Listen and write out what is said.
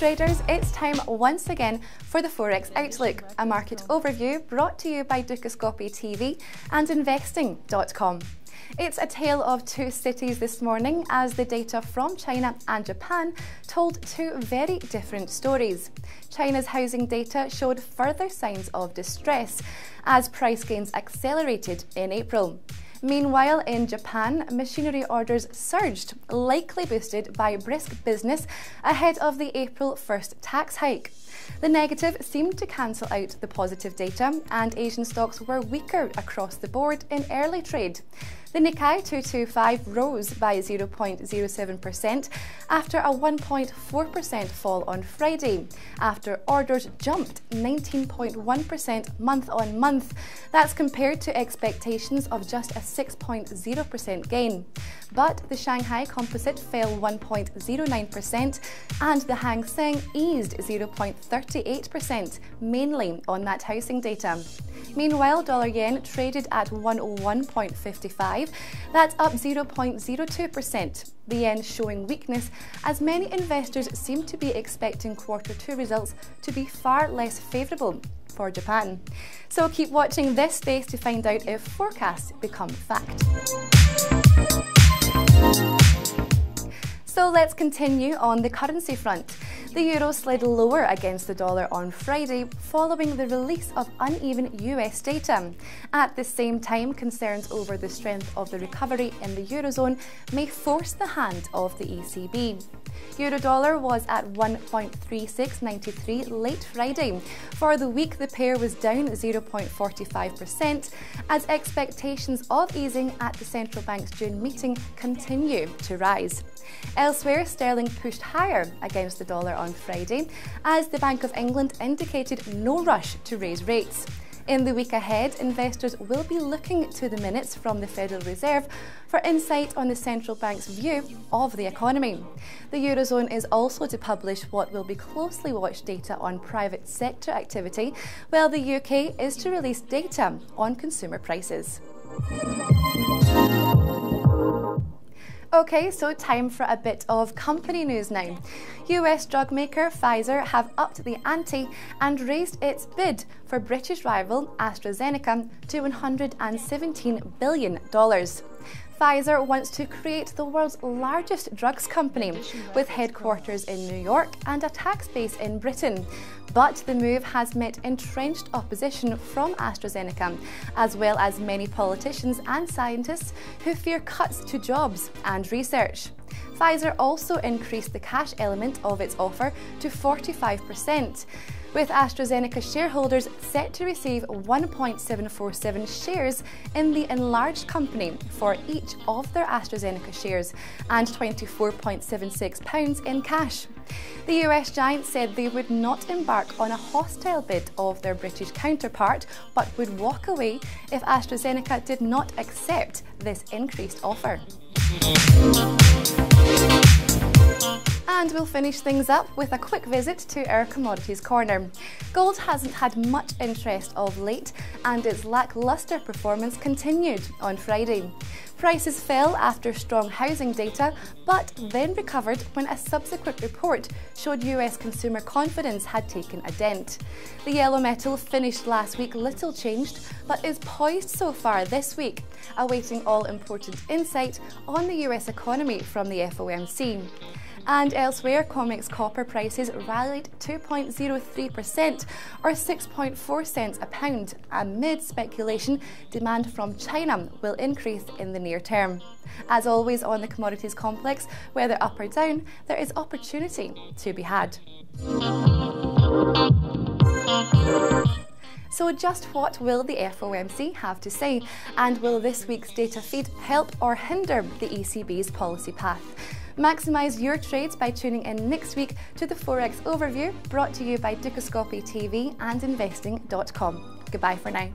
traders, it's time once again for the Forex Outlook, a market overview brought to you by Dukascopy TV and investing.com. It's a tale of two cities this morning as the data from China and Japan told two very different stories. China's housing data showed further signs of distress as price gains accelerated in April. Meanwhile, in Japan, machinery orders surged, likely boosted by brisk business ahead of the April 1st tax hike. The negative seemed to cancel out the positive data, and Asian stocks were weaker across the board in early trade. The Nikkei 225 rose by 0.07% after a 1.4% fall on Friday, after orders jumped 19.1% month on month. That's compared to expectations of just a 6.0% gain. But the Shanghai Composite fell 1.09% and the Hang Seng eased 0.38%, mainly on that housing data. Meanwhile, dollar yen traded at 101.55. That's up 0.02%. The yen showing weakness as many investors seem to be expecting Q2 results to be far less favourable for Japan. So keep watching this space to find out if forecasts become fact. So let's continue on the currency front. The euro slid lower against the dollar on Friday following the release of uneven US data. At the same time, concerns over the strength of the recovery in the eurozone may force the hand of the ECB. Euro-dollar was at 1.3693 late Friday. For the week, the pair was down 0.45% as expectations of easing at the central bank's June meeting continue to rise. Elsewhere, sterling pushed higher against the dollar on Friday as the Bank of England indicated no rush to raise rates. In the week ahead, investors will be looking to the minutes from the Federal Reserve for insight on the central bank's view of the economy. The Eurozone is also to publish what will be closely watched data on private sector activity, while the UK is to release data on consumer prices. Okay, so time for a bit of company news now. US drug maker Pfizer have upped the ante and raised its bid for British rival AstraZeneca to $117 billion. Pfizer wants to create the world's largest drugs company with headquarters in New York and a tax base in Britain. But the move has met entrenched opposition from AstraZeneca, as well as many politicians and scientists who fear cuts to jobs and research. Pfizer also increased the cash element of its offer to 45%. with AstraZeneca shareholders set to receive 1.747 shares in the enlarged company for each of their AstraZeneca shares and £24.76 in cash. The US giant said they would not embark on a hostile bid of their British counterpart, but would walk away if AstraZeneca did not accept this increased offer. And we'll finish things up with a quick visit to our Commodities Corner. Gold hasn't had much interest of late, and its lacklustre performance continued on Friday. Prices fell after strong housing data, but then recovered when a subsequent report showed US consumer confidence had taken a dent. The yellow metal finished last week little changed, but is poised so far this week, awaiting all important insight on the US economy from the FOMC. And elsewhere, COMEX copper prices rallied 2.03% or 6.4 cents a pound amid speculation demand from China will increase in the near term. As always on the commodities complex, whether up or down, there is opportunity to be had. So just what will the FOMC have to say, and will this week's data feed help or hinder the ECB's policy path? Maximise your trades by tuning in next week to the Forex Overview, brought to you by Dukascopy TV and investing.com. Goodbye for now.